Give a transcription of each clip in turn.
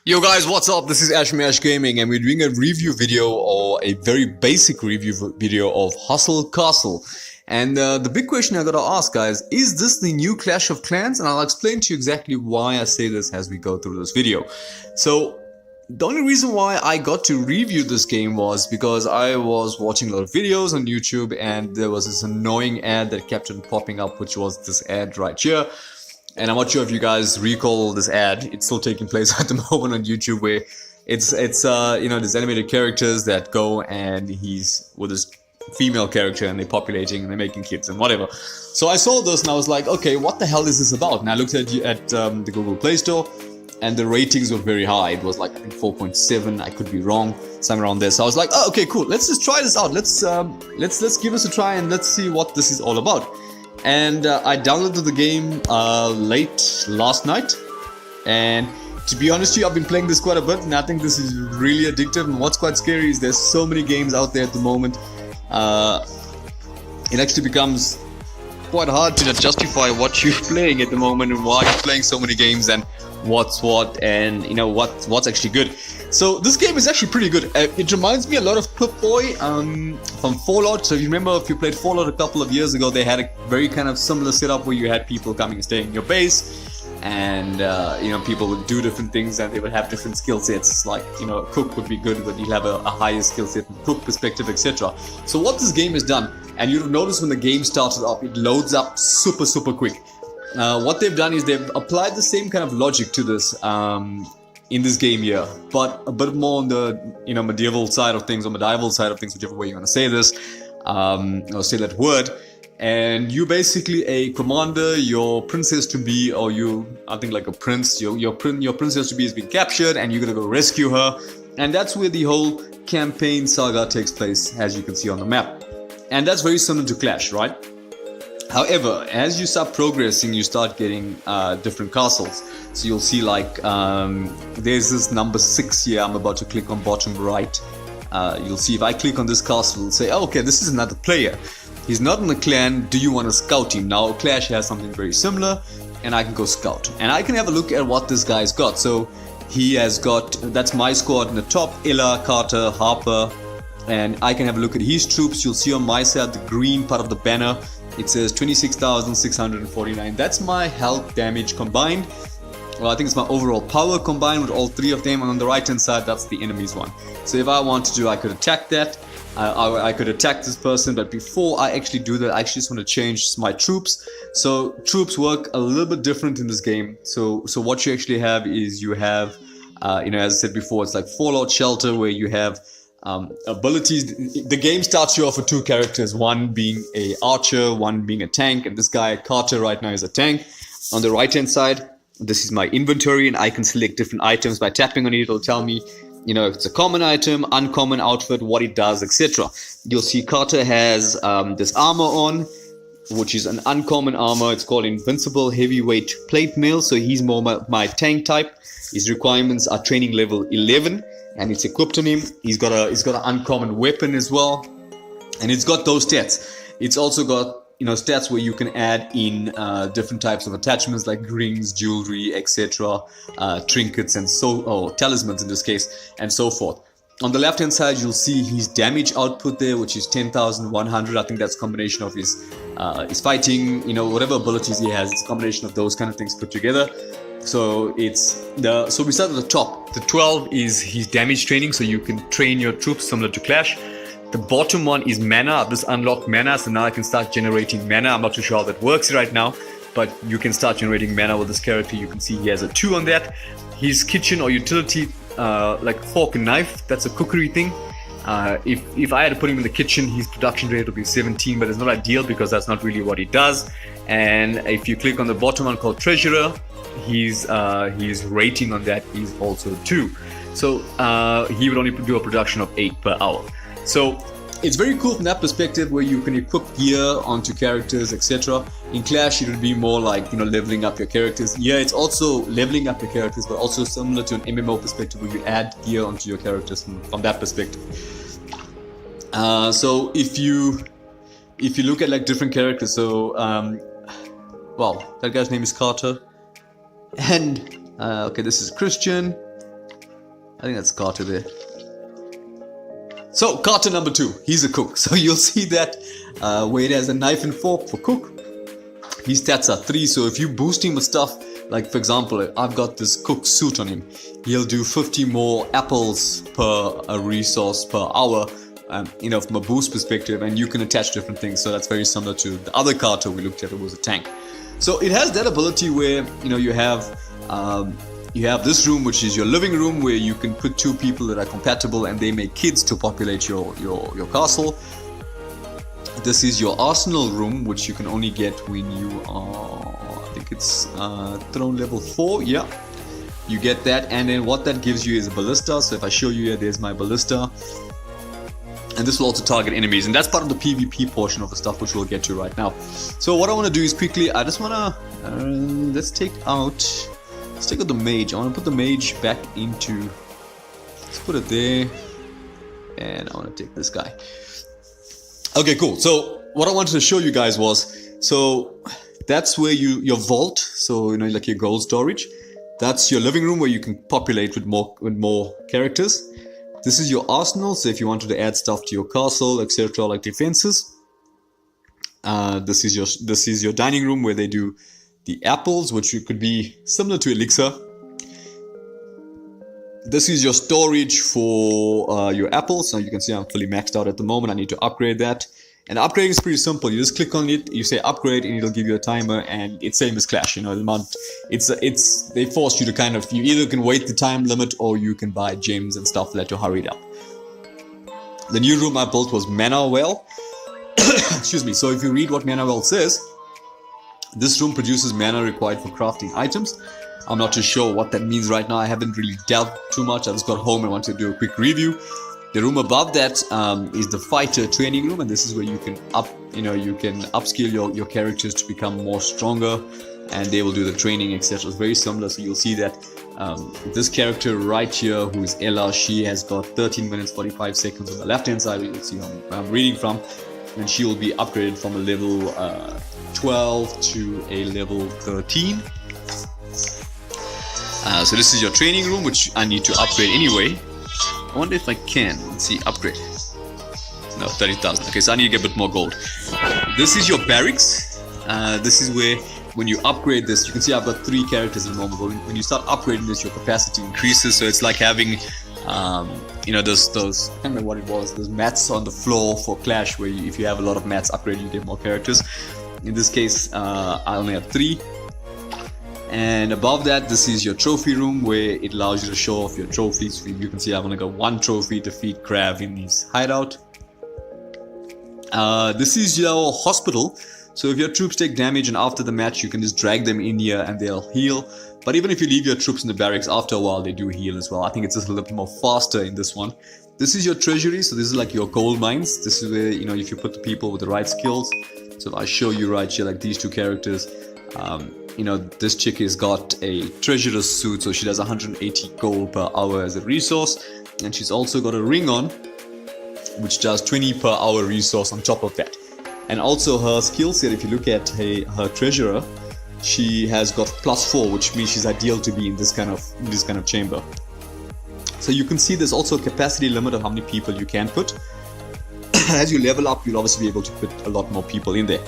Yo guys, what's up? This is Ash Gaming and we're doing a review video, or a very basic review video of Hustle Castle. And the big question I gotta ask, guys, is this the new Clash of Clans? And I'll explain to you exactly why I say this as we go through this video. So the only reason why I got to review this game was because I was watching a lot of videos on YouTube and there was this annoying ad that kept on popping up, which was this ad right here. And I'm not sure if you guys recall this ad. It's still taking place at the moment on YouTube, where it's you know, there's animated characters that go and he's with this female character and they're populating and they're making kids and whatever. So I saw this and I was like, okay, what the hell is this about? And I looked at the Google Play Store and the ratings were very high. It was like, I think 4.7. I could be wrong, somewhere around there. So I was like, oh, okay, cool. Let's just try this out. Let's give this a try and let's see what this is all about. And I downloaded the game late last night, and to be honest with you, I've been playing this quite a bit and I think this is really addictive. And what's quite scary is there's so many games out there at the moment. It actually becomes quite hard to justify what you're playing at the moment and why you're playing so many games and what's what, and you know what's actually good. So this game is actually pretty good. It reminds me a lot of Pip-Boy from Fallout. So if you remember, if you played Fallout a couple of years ago, they had a very kind of similar setup where you had people coming and staying in your base, and you know, people would do different things and they would have different skill sets. Like, you know, a cook would be good, but you'll have a higher skill set from cook perspective, etc. So what this game has done, and you'll notice when the game started up, it loads up super quick. What they've done is they've applied the same kind of logic to this in this game here, but a bit more on the, you know, medieval side of things, or medieval side of things, whichever way you want to say this, or say that word. And you basically a commander, your princess to be, or you, I think like a prince, your princess to be has been captured, and you're gonna go rescue her. And that's where the whole campaign saga takes place, as you can see on the map. And that's very similar to Clash, right? However, as you start progressing, you start getting different castles. So you'll see like there's this number 6 here. I'm about to click on bottom right. You'll see if I click on this castle, it'll say, oh, okay, this is another player. He's not in the clan. Do you want to scout him? Now Clash has something very similar, and I can go scout. And I can have a look at what this guy's got. So he has got, that's my squad in the top, Ella, Carter, Harper. And I can have a look at his troops. You'll see on my side, the green part of the banner, it says 26,649. That's my health damage combined. Well, I think it's my overall power combined with all three of them. And on the right hand side, that's the enemy's one. So if I want to do, I could attack that. I could attack this person. But before I actually do that, I actually just want to change my troops. So troops work a little bit different in this game. So what you actually have is you have, you know, as I said before, it's like Fallout Shelter, where you have abilities. The game starts you off with two characters, one being a archer, one being a tank, and this guy Carter right now is a tank. On the right hand side, this is my inventory, and I can select different items by tapping on it. It'll tell me, you know, if it's a common item, uncommon outfit, what it does, etc. You'll see Carter has this armor on, which is an uncommon armor. It's called Invincible Heavyweight Plate Mail, so he's more my tank type. His requirements are training level 11, and it's equipped on him. He's got an uncommon weapon as well, and it's got those stats. It's also got, you know, stats where you can add in different types of attachments like rings, jewelry, etc., trinkets, and talismans in this case, and so forth. On the left hand side, you'll see his damage output there, which is 10,100. I think that's a combination of his fighting, you know, whatever abilities he has. It's a combination of those kind of things put together. So so we start at the top. The 12 is his damage training, so you can train your troops similar to Clash. The bottom one is mana. I've just unlocked mana, so now I can start generating mana. I'm not too sure how that works right now, but you can start generating mana with this character. You can see he has a 2 on that. His kitchen or utility, like fork and knife, that's a cookery thing. If I had to put him in the kitchen, his production rate would be 17, but it's not ideal because that's not really what he does. And if you click on the bottom one called Treasurer, his rating on that is also 2. So he would only do a production of 8 per hour. So it's very cool from that perspective, where you can equip gear onto characters, etc. In Clash, it would be more like, you know, leveling up your characters. Yeah, it's also leveling up your characters, but also similar to an MMO perspective, where you add gear onto your characters from that perspective. So if you look at like different characters, so well, that guy's name is Carter. And okay, this is Christian. I think that's Carter there. So, Carter number 2, he's a cook. So you'll see that where it has a knife and fork for cook, his stats are 3. So if you boost him with stuff, like for example, I've got this cook suit on him, he'll do 50 more apples per a resource per hour, you know, from a boost perspective, and you can attach different things. So that's very similar to the other Carter we looked at, it was a tank. So it has that ability where, you know, you have this room, which is your living room, where you can put 2 people that are compatible and they make kids to populate your castle. This is your arsenal room, which you can only get when you are, I think it's throne level 4, yeah. You get that, and then what that gives you is a ballista. So if I show you here, there's my ballista. And this will also target enemies, and that's part of the PvP portion of the stuff, which we'll get to right now. So what I want to do is quickly, I just want to, let's take out the mage. I want to put the mage back into, let's put it there, and I want to take this guy. Okay, cool. So what I wanted to show you guys was, so that's where your vault, so you know, like your gold storage. That's your living room where you can populate with more characters. This is your arsenal, so if you wanted to add stuff to your castle, etc., like defenses. This is your dining room where they do the apples, which could be similar to elixir. This is your storage for your apples. So you can see I'm fully maxed out at the moment. I need to upgrade that. And upgrading is pretty simple. You just click on it, you say upgrade, and it'll give you a timer. And it's same as Clash. You know, the amount. They force you to kind of, you either can wait the time limit or you can buy gems and stuff like that to hurry it up. The new room I built was Mana Well. Excuse me. So if you read what Mana Well says, this room produces mana required for crafting items. I'm not too sure what that means right now. I haven't really delved too much. I just got home and wanted to do a quick review. The room above that is the fighter training room, and this is where you can upskill your characters to become more stronger, and they will do the training, etc. It's very similar. So you'll see that this character right here, who is Ella, she has got 13 minutes 45 seconds on the left hand side. You'll see where I'm reading from, and she will be upgraded from a level 12 to a level 13. So this is your training room, which I need to upgrade anyway. I wonder if I can. Let's see, upgrade. No, 30,000. Okay, so I need to get a bit more gold. This is your barracks. This is where, when you upgrade this, you can see I've got 3 characters at the moment, but when you start upgrading this, your capacity increases. So it's like having, you know, those, I can't remember what it was, those mats on the floor for Clash, where if you have a lot of mats upgraded, you get more characters. In this case, I only have 3. And above that, this is your trophy room, where it allows you to show off your trophies. You can see I've only got 1 trophy, defeat Krav in his hideout. This is your hospital. So if your troops take damage and after the match, you can just drag them in here and they'll heal. But even if you leave your troops in the barracks, after a while they do heal as well. I think it's just a little bit more faster in this one. This is your treasury. So this is like your gold mines. This is where, you know, if you put the people with the right skills. So if I show you right here, like these 2 characters, you know, this chick has got a treasurer's suit, so she does 180 gold per hour as a resource, and she's also got a ring on, which does 20 per hour resource on top of that. And also her skill set, if you look at her treasurer, she has got +4, which means she's ideal to be in this kind of chamber. So you can see there's also a capacity limit of how many people you can put. As you level up, you'll obviously be able to put a lot more people in there.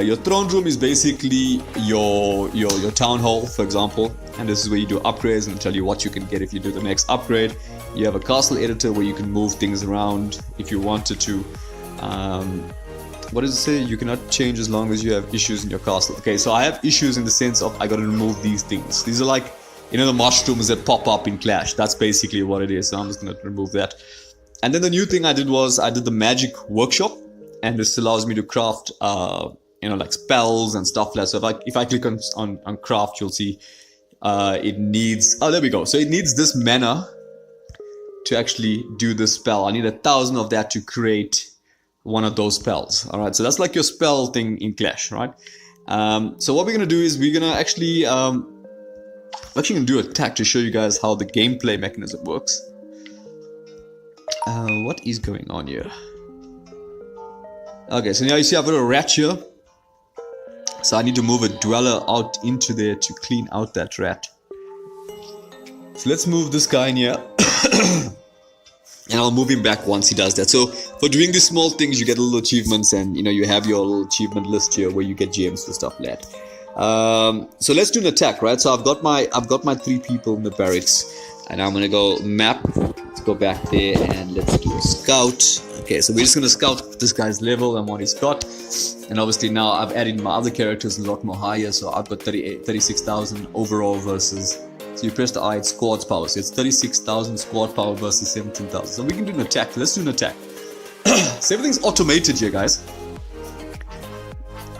Your throne room is basically your town hall, for example, and this is where you do upgrades and tell you what you can get if you do the next upgrade. You have a castle editor where you can move things around if you wanted to. What does it say? You cannot change as long as you have issues in your castle. Okay, so I have issues in the sense of I gotta remove these things. These are like, you know, the mushrooms that pop up in Clash. That's basically what it is, so I'm just gonna remove that. And then the new thing I did was I did the magic workshop, and this allows me to craft you know, like spells and stuff like that. So if I click on craft, you'll see it needs, oh, there we go. So it needs this mana to actually do this spell. I need 1,000 of that to create one of those spells. All right, so that's like your spell thing in Clash, right? So what we're gonna do is we're gonna actually gonna do a attack to show you guys how the gameplay mechanism works. What is going on here? Okay, so now you see I've got a rat here. So I need to move a dweller out into there to clean out that rat. So let's move this guy in here. And I'll move him back once he does that. So for doing these small things, you get little achievements, and you have your little achievement list here where you get gems for stuff like that. So let's do an attack, right? So I've got my 3 people in the barracks, and I'm gonna go map. Let's go back there and let's do a scout. Okay, so we're just gonna scout this guy's level and what he's got. And obviously now I've added my other characters a lot more higher, so I've got 36,000 overall versus. So you press the I, it's squad power. So it's 36,000 squad power versus 17,000. So we can do an attack. Let's do an attack. So everything's automated here, guys.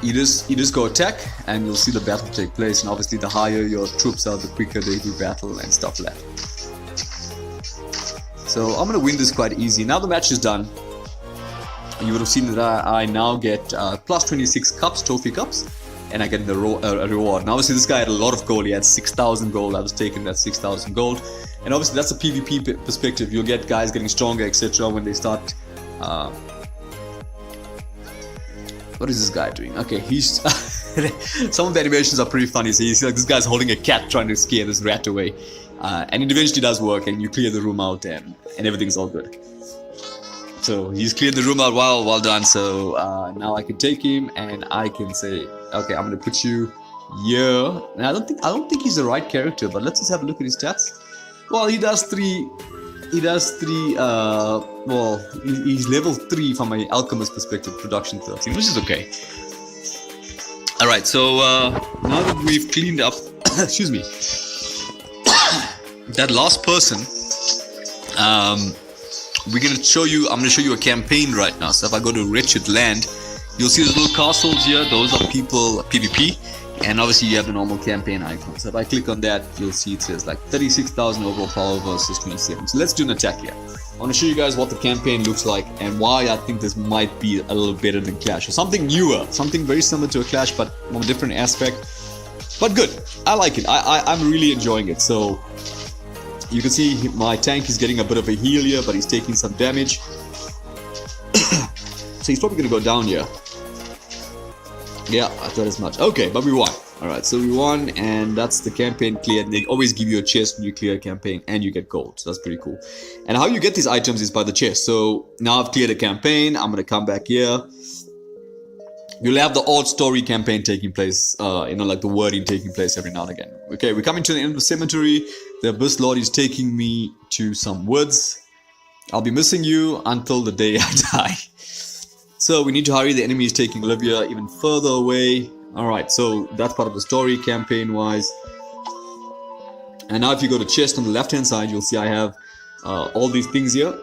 You just go attack, and you'll see the battle take place. And obviously, the higher your troops are, the quicker they do battle and stuff like that. So I'm gonna win this quite easy. Now the match is done. You would have seen that I now get plus 26 cups, trophy cups. And I get the reward. Now obviously this guy had a lot of gold. He had 6,000 gold. I was taking that 6,000 gold. And obviously that's a PvP perspective. You'll get guys getting stronger, etc. when they start. What is this guy doing? Okay, he's some of the animations are pretty funny. So you see like this guy's holding a cat trying to scare this rat away. And it eventually does work, and you clear the room out, and everything's all good. So he's cleared the room out. Well done. So now I can take him, and I can say, okay, I'm gonna put you here. And I don't think he's the right character, but let's just have a look at his stats. Well, he does three. Well, he's level 3 from my alchemist perspective, production 13, which is okay. All right. So now that we've cleaned up, excuse me, that last person. I'm gonna show you a campaign right now. So if I go to Wretched Land, you'll see those little castles here. Those are people PvP, and obviously you have the normal campaign icon. So if I click on that, you'll see it says like 36,000 overall power versus 27. So let's do an attack here. I want to show you guys what the campaign looks like and why I think this might be a little better than Clash, or something newer, something very similar to a Clash but from a different aspect. But good, I like it. I'm really enjoying it. So you can see my tank is getting a bit of a heal here, but he's taking some damage. So he's probably going to go down here. Yeah, I thought as much. Okay, but we won. Alright, so we won, and that's the campaign cleared. They always give you a chest when you clear a campaign, and you get gold. So that's pretty cool. And how you get these items is by the chest. So now I've cleared a campaign. I'm going to come back here. You'll have the old story campaign taking place, like the wording taking place every now and again. Okay, we're coming to the end of the cemetery. The Abyss Lord is taking me to some woods. I'll be missing you until the day I die. So we need to hurry. The enemy is taking Olivia even further away. Alright, so that's part of the story campaign-wise. And now if you go to chest on the left-hand side, you'll see I have all these things here.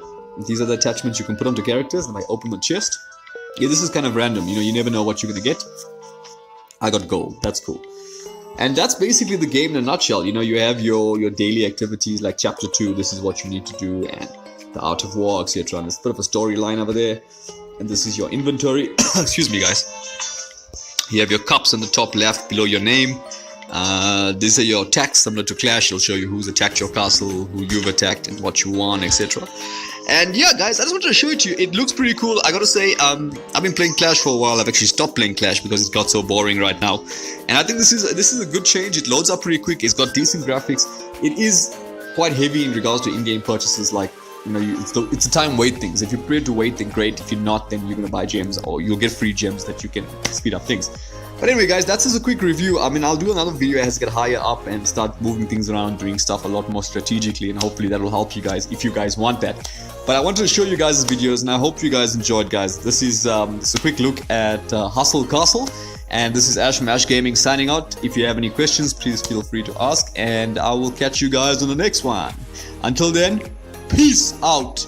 These are the attachments you can put onto characters. And I open the chest. Yeah, this is kind of random, you never know what you're gonna get. I got gold, that's cool. And that's basically the game in a nutshell. You have your daily activities like chapter 2, this is what you need to do, and the Art of War, etc. And there's a bit of a storyline over there. And this is your inventory. Excuse me, guys. You have your cups on the top left below your name. These are your attacks, similar to Clash. It'll show you who's attacked your castle, who you've attacked, and what you won, etc. And yeah, guys, I just wanted to show it to you. It looks pretty cool. I gotta say, I've been playing Clash for a while. I've actually stopped playing Clash because it got so boring right now. And I think this is a good change. It loads up pretty quick. It's got decent graphics. It is quite heavy in regards to in-game purchases. Like, it's a time wait things. If you're prepared to wait, then great. If you're not, then you're gonna buy gems, or you'll get free gems that you can speed up things. But anyway, guys, that's just a quick review. I mean, I'll do another video as I get higher up and start moving things around, doing stuff a lot more strategically, and hopefully that will help you guys if you guys want that. But I wanted to show you guys the videos, and I hope you guys enjoyed, guys. This is a quick look at Hustle Castle, and this is Ash from Ash Gaming signing out. If you have any questions, please feel free to ask, and I will catch you guys on the next one. Until then, peace out.